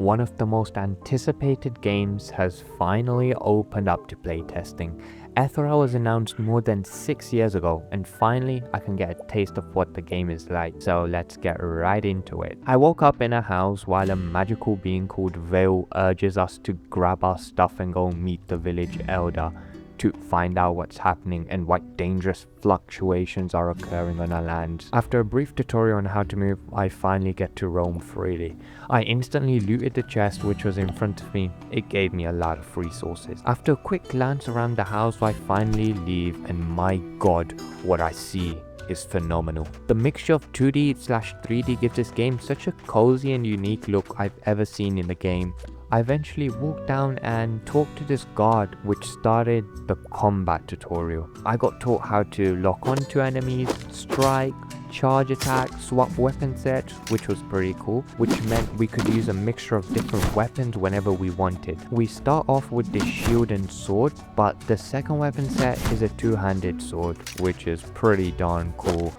One of the most anticipated games has finally opened up to playtesting. EthrA was announced more than 6 years ago, and finally I can get a taste of what the game is like, so let's get right into it. I woke up in a house while a magical being called Vale urges us to grab our stuff and go meet the village elder to find out what's happening and what dangerous fluctuations are occurring on our lands. After a brief tutorial on how to move, I finally get to roam freely. I instantly looted the chest which was in front of me. It gave me a lot of resources. After a quick glance around the house, I finally leave, and my god, what I see is phenomenal. The mixture of 2D/3D gives this game such a cozy and unique look I've ever seen in the game. I eventually walked down and talked to this guard, which started the combat tutorial. I got taught how to lock onto enemies, strike, charge attack, swap weapon sets, which was pretty cool, which meant we could use a mixture of different weapons whenever we wanted. We start off with this shield and sword, but the second weapon set is a two-handed sword, which is pretty darn cool.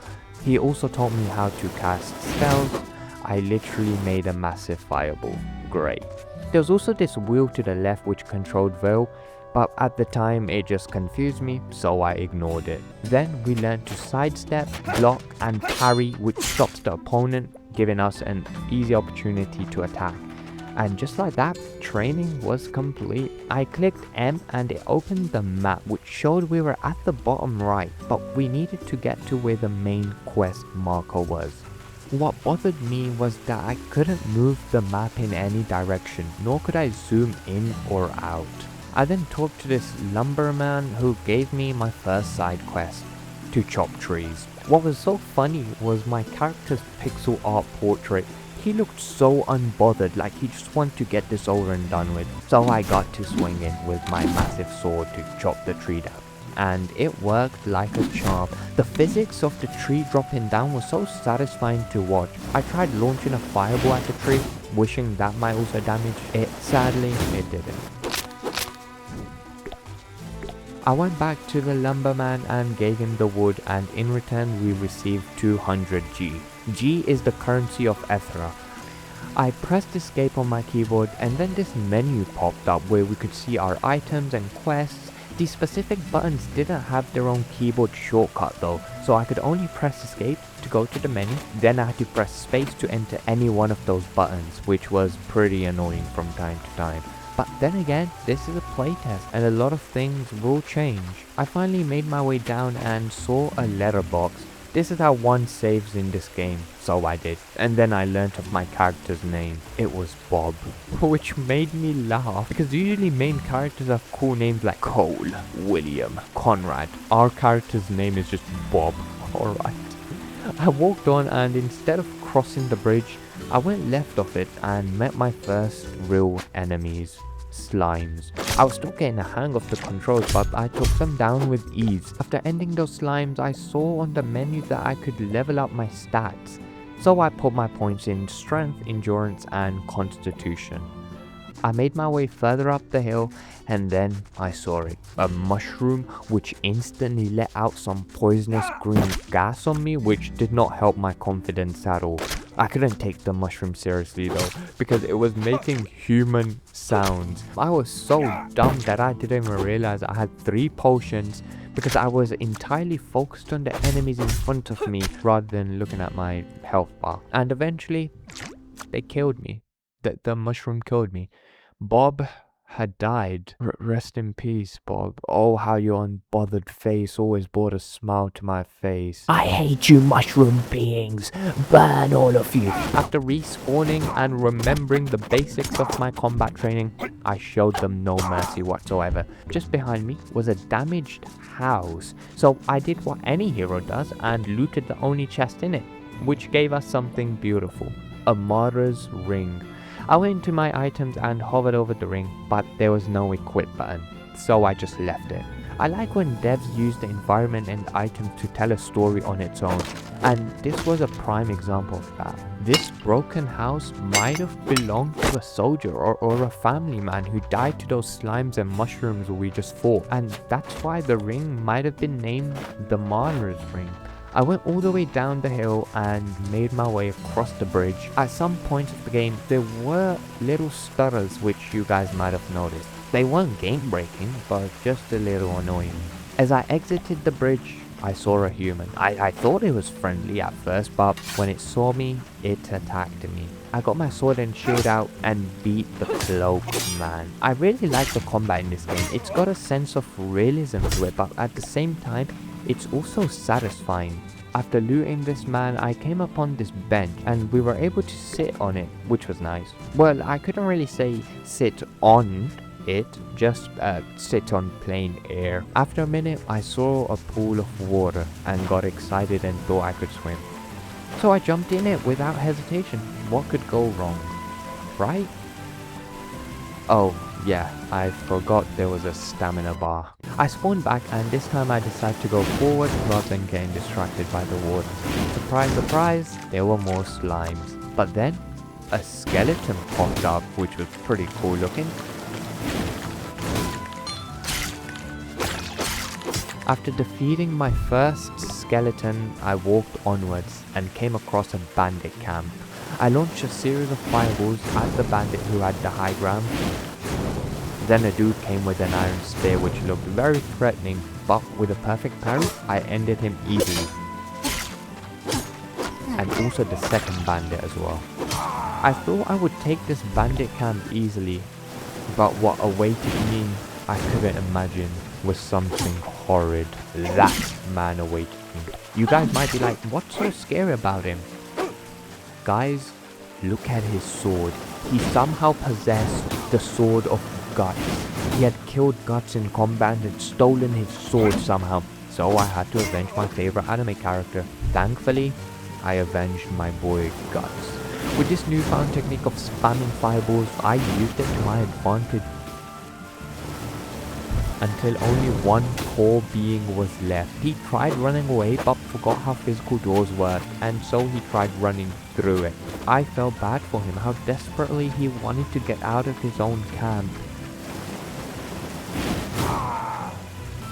He also taught me how to cast spells. I literally made a massive fireball. Great. There was also this wheel to the left which controlled Vale, but at the time it just confused me, so I ignored it. Then we learned to sidestep, block and parry, which stops the opponent, giving us an easy opportunity to attack. And just like that, training was complete. I clicked M and it opened the map which showed we were at the bottom right, but we needed to get to where the main quest marker was. What bothered me was that I couldn't move the map in any direction, nor could I zoom in or out. I then talked to this lumberman who gave me my first side quest, to chop trees. What was so funny was my character's pixel art portrait. He looked so unbothered, like he just wanted to get this over and done with. So I got to swing in with my massive sword to chop the tree down. And it worked like a charm. The physics of the tree dropping down was so satisfying to watch. I tried launching a fireball at the tree, wishing that might also damage it. Sadly, it didn't. I went back to the lumberman and gave him the wood, and in return we received 200 G. G is the currency of EthrA. I pressed escape on my keyboard, and then this menu popped up where we could see our items and quests. These specific buttons didn't have their own keyboard shortcut though, so I could only press escape to go to the menu, then I had to press space to enter any one of those buttons, which was pretty annoying from time to time. But then again, this is a playtest and a lot of things will change. I finally made my way down and saw a letterbox. This is how one saves in this game, so I did. And then I learnt of my character's name. It was Bob, which made me laugh because usually main characters have cool names like Cole, William, Conrad. Our character's name is just Bob. Alright. I walked on, and instead of crossing the bridge, I went left of it and met my first real enemies. Slimes. I was still getting a hang of the controls, but I took them down with ease. After ending those slimes, I saw on the menu that I could level up my stats, so I put my points in strength, endurance and constitution. I made my way further up the hill, and then I saw it, a mushroom which instantly let out some poisonous green gas on me, which did not help my confidence at all. I couldn't take the mushroom seriously though, because it was making human sounds. I was so dumb that I didn't even realize I had 3 potions, because I was entirely focused on the enemies in front of me rather than looking at my health bar. And eventually, they killed me. The mushroom killed me. Bob had died. Rest in peace, Bob. Oh, how your unbothered face always brought a smile to my face. I hate you mushroom beings. Burn all of you. After respawning and remembering the basics of my combat training, I showed them no mercy whatsoever. Just behind me was a damaged house, so I did what any hero does and looted the only chest in it, which gave us something beautiful. A martyr's ring. I went into my items and hovered over the ring, but there was no equip button, so I just left it. I like when devs use the environment and items to tell a story on its own, and this was a prime example of that. This broken house might have belonged to a soldier or a family man who died to those slimes and mushrooms we just fought, and that's why the ring might have been named the Martyr's Ring. I went all the way down the hill and made my way across the bridge. At some point of the game, there were little stutters which you guys might have noticed. They weren't game breaking, but just a little annoying. As I exited the bridge, I saw a human. I thought it was friendly at first, but when it saw me, it attacked me. I got my sword and shield out and beat the cloaked man. I really like the combat in this game. It's got a sense of realism to it, but at the same time, it's also satisfying. After looting this man, I came upon this bench and we were able to sit on it, which was nice. Well, I couldn't really say sit on it, just sit on plain air. After a minute, I saw a pool of water and got excited and thought I could swim. So I jumped in it without hesitation. What could go wrong, right? Oh yeah, I forgot there was a stamina bar. I spawned back and this time I decided to go forward rather than getting distracted by the water. Surprise, surprise, there were more slimes. But then, a skeleton popped up, which was pretty cool looking. After defeating my first skeleton, I walked onwards and came across a bandit camp. I launched a series of fireballs at the bandit who had the high ground. Then a dude came with an iron spear which looked very threatening, but with a perfect parry, I ended him easily. And also the second bandit as well. I thought I would take this bandit camp easily, but what awaited me, I couldn't imagine, was something horrid. That man awaited me. You guys might be like, what's so scary about him? Guys, look at his sword. He somehow possessed the sword of Guts. He had killed Guts in combat and stolen his sword somehow. So I had to avenge my favorite anime character. Thankfully, I avenged my boy Guts. With this newfound technique of spamming fireballs, I used it to my advantage until only one core being was left. He tried running away but forgot how physical doors work, and so he tried running through it. I felt bad for him, how desperately he wanted to get out of his own camp.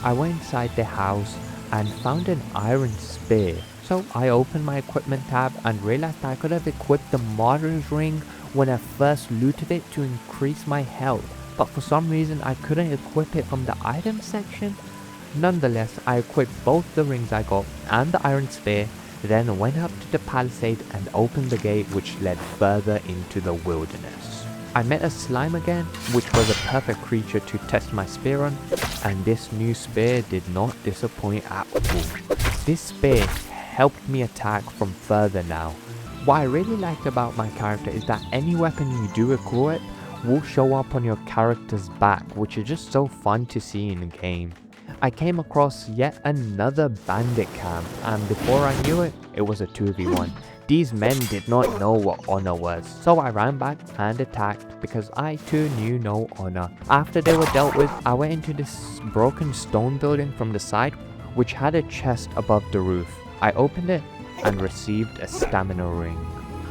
I went inside the house and found an iron spear. So I opened my equipment tab and realized I could have equipped the martyr's ring when I first looted it to increase my health. But for some reason I couldn't equip it from the item section. Nonetheless, I equipped both the rings I got and the iron spear, then went up to the palisade and opened the gate which led further into the wilderness. I met a slime again, which was a perfect creature to test my spear on, and this new spear did not disappoint at all. This spear helped me attack from further now. What I really liked about my character is that any weapon you do equip will show up on your character's back, which is just so fun to see in the game. I came across yet another bandit camp, and before I knew it, it was a 2v1. These men did not know what honor was, so I ran back and attacked because I too knew no honor. After they were dealt with, I went into this broken stone building from the side, which had a chest above the roof. I opened it and received a stamina ring.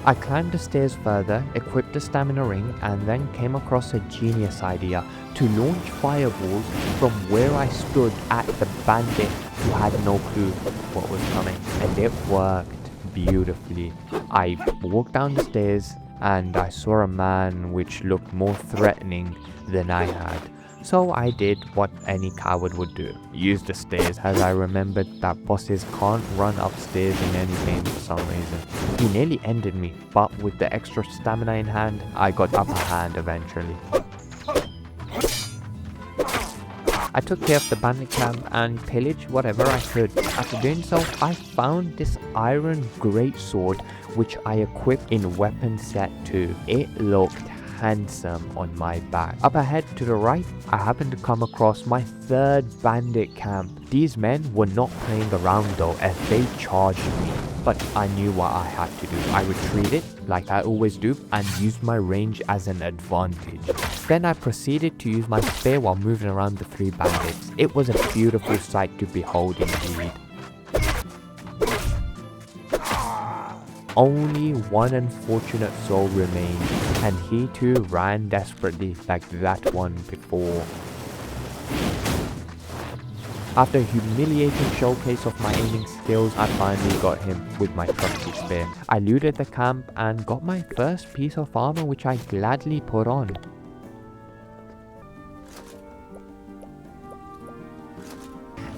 I climbed the stairs further, equipped the stamina ring, and then came across a genius idea to launch fireballs from where I stood at the bandit who had no clue what was coming, and it worked beautifully. I walked down the stairs and I saw a man which looked more threatening than I had. So I did what any coward would do, use the stairs, as I remembered that bosses can't run upstairs in any game for some reason. He nearly ended me, but with the extra stamina in hand, I got upper hand eventually. I took care of the bandit camp and pillaged whatever I could. After doing so, I found this iron greatsword which I equipped in weapon set 2. It looked handsome on my back. Up ahead to the right, I happened to come across my third bandit camp. These men were not playing around though, as they charged me. But I knew what I had to do. I retreated, like I always do, and used my range as an advantage. Then I proceeded to use my spear while moving around the 3 bandits. It was a beautiful sight to behold indeed. Only one unfortunate soul remained, and he too ran desperately like that one before. After a humiliating showcase of my aiming skills, I finally got him with my trusty spear. I looted the camp and got my first piece of armor, which I gladly put on.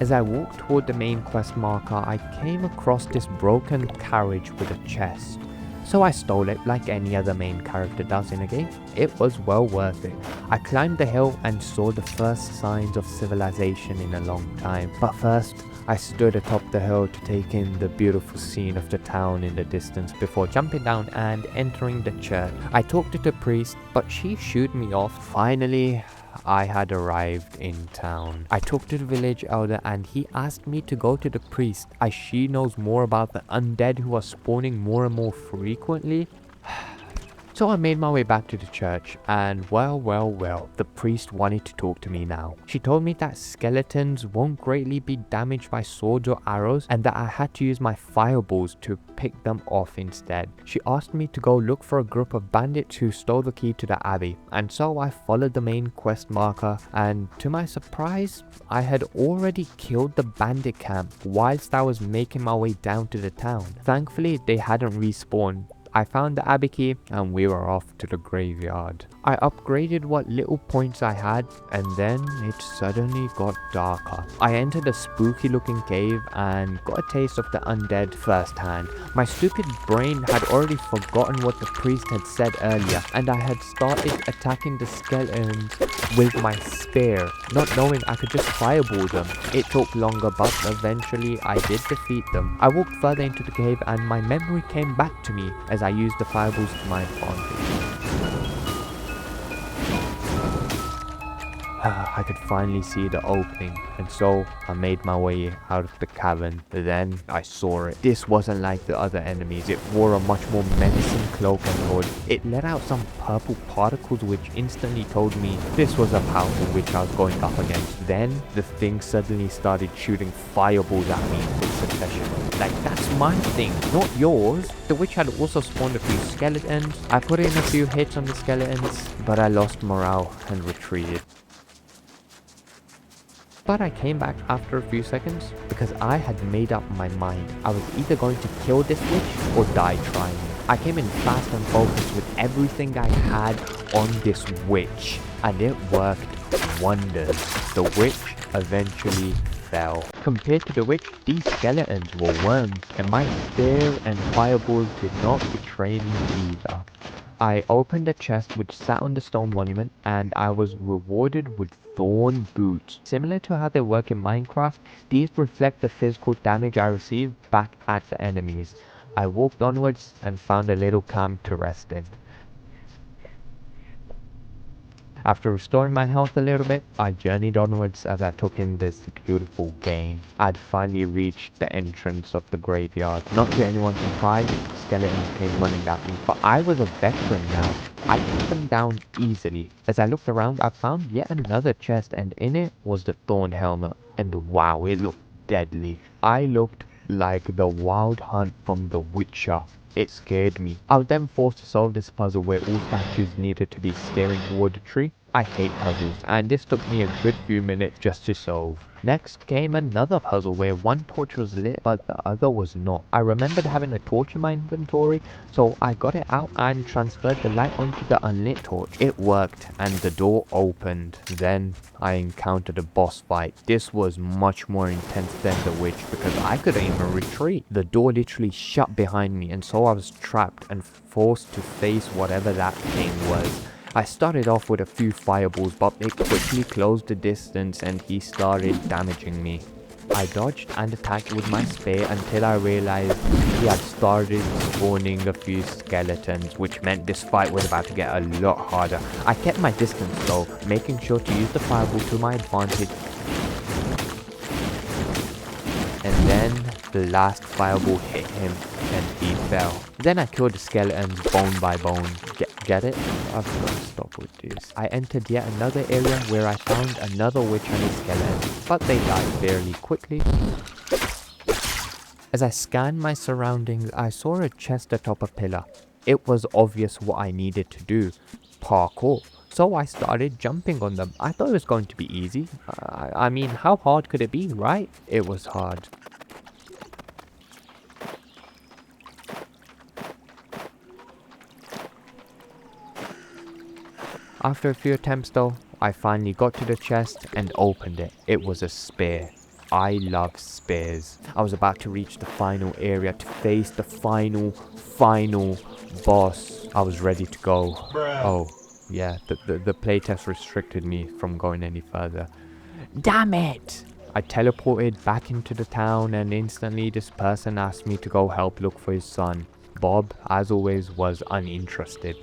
As I walked toward the main quest marker, I came across this broken carriage with a chest. So I stole it like any other main character does in a game. It was well worth it. I climbed the hill and saw the first signs of civilization in a long time. But first, I stood atop the hill to take in the beautiful scene of the town in the distance before jumping down and entering the church. I talked to the priest, but she shooed me off. Finally, I had arrived in town. I talked to the village elder and he asked me to go to the priest as she knows more about the undead who are spawning more and more frequently. So I made my way back to the church and well, the priest wanted to talk to me now. She told me that skeletons won't greatly be damaged by swords or arrows and that I had to use my fireballs to pick them off instead. She asked me to go look for a group of bandits who stole the key to the abbey, and so I followed the main quest marker, and to my surprise, I had already killed the bandit camp whilst I was making my way down to the town. Thankfully, they hadn't respawned. I found the abbey key and we were off to the graveyard. I upgraded what little points I had and then it suddenly got darker. I entered a spooky looking cave and got a taste of the undead firsthand. My stupid brain had already forgotten what the priest had said earlier and I had started attacking the skeletons with my spear, not knowing I could just fireball them. It took longer but eventually I did defeat them. I walked further into the cave and my memory came back to me as I used the fireballs to my advantage. I could finally see the opening, and so I made my way out of the cavern. Then I saw it. This wasn't like the other enemies. It wore a much more menacing cloak and hood. It let out some purple particles which instantly told me this was a powerful witch I was going up against. Then the thing suddenly started shooting fireballs at me in quick succession. Like, that's my thing, not yours. The witch had also spawned a few skeletons. I put in a few hits on the skeletons, but I lost morale and retreated. But I came back after a few seconds because I had made up my mind. I was either going to kill this witch or die trying. I came in fast and focused with everything I had on this witch, and it worked wonders. The witch eventually fell. Compared to the witch, these skeletons were worms, and my spear and fireballs did not betray me either. I opened a chest which sat on the stone monument and I was rewarded with thorn boots. Similar to how they work in Minecraft, these reflect the physical damage I received back at the enemies. I walked onwards and found a little camp to rest in. After restoring my health a little bit, I journeyed onwards as I took in this beautiful game. I'd finally reached the entrance of the graveyard. Not to anyone's surprise, skeletons came running at me, but I was a veteran now. I took them down easily. As I looked around, I found yet another chest and in it was the thorn helmet. And wow, it looked deadly. I looked like the Wild Hunt from The Witcher. It scared me. I was then forced to solve this puzzle where all statues needed to be staring toward a tree. I hate puzzles, and this took me a good few minutes just to solve. Next came another puzzle where one torch was lit but the other was not. I remembered having a torch in my inventory, so I got it out and transferred the light onto the unlit torch. It worked and the door opened. Then I encountered a boss fight. This was much more intense than the witch because I couldn't even retreat. The door literally shut behind me and so I was trapped and forced to face whatever that thing was. I started off with a few fireballs, but it quickly closed the distance and he started damaging me. I dodged and attacked with my spear until I realized he had started spawning a few skeletons, which meant this fight was about to get a lot harder. I kept my distance though, making sure to use the fireball to my advantage. And then the last fireball hit him and he fell. Then I killed the skeletons bone by bone. Get it? I've got to stop with this. I entered yet another area where I found another witch and a skeleton, but they died fairly quickly. As I scanned my surroundings, I saw a chest atop a pillar. It was obvious what I needed to do. Parkour. So So I started jumping on them. I thought it was going to be easy. I mean, how hard could it be, right? It was hard. After a few attempts though, I finally got to the chest and opened it. It was a spear. I love spears. I was about to reach the final area to face the final boss. I was ready to go. Oh, yeah, the playtest restricted me from going any further. Damn it! I teleported back into the town and instantly this person asked me to go help look for his son. Bob, as always, was uninterested.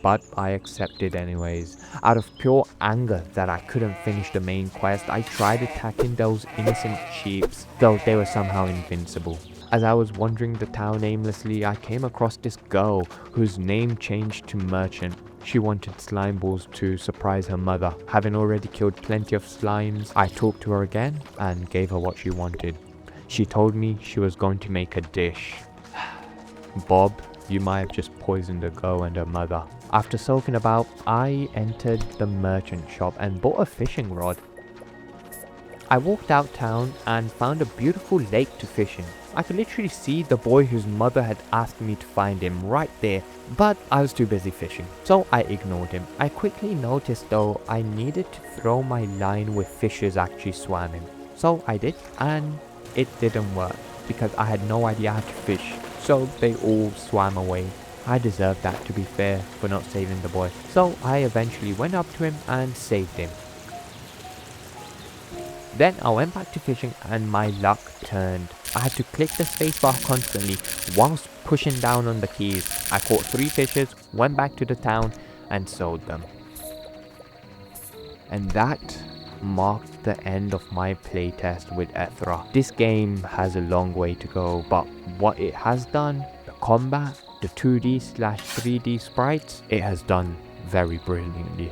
But I accepted anyways. Out of pure anger that I couldn't finish the main quest, I tried attacking those innocent sheeps, though they were somehow invincible. As I was wandering the town aimlessly, I came across this girl whose name changed to Merchant. She wanted slime balls to surprise her mother. Having already killed plenty of slimes, I talked to her again and gave her what she wanted. She told me she was going to make a dish. Bob, you might have just poisoned the girl and her mother. After soaking about, I entered the merchant shop and bought a fishing rod. I walked out town and found a beautiful lake to fish in. I could literally see the boy whose mother had asked me to find him right there, but I was too busy fishing, so I ignored him. I quickly noticed though I needed to throw my line where fishes actually swam in. So I did, and it didn't work because I had no idea how to fish, so they all swam away. I deserved that, to be fair, for not saving the boy. So I eventually went up to him and saved him. Then I went back to fishing and my luck turned. I had to click the spacebar constantly whilst pushing down on the keys. I caught 3 fishes, went back to the town and sold them. And that marked the end of my playtest with EthrA. This game has a long way to go, but what it has done, the combat, the 2D/3D sprites, it has done very brilliantly.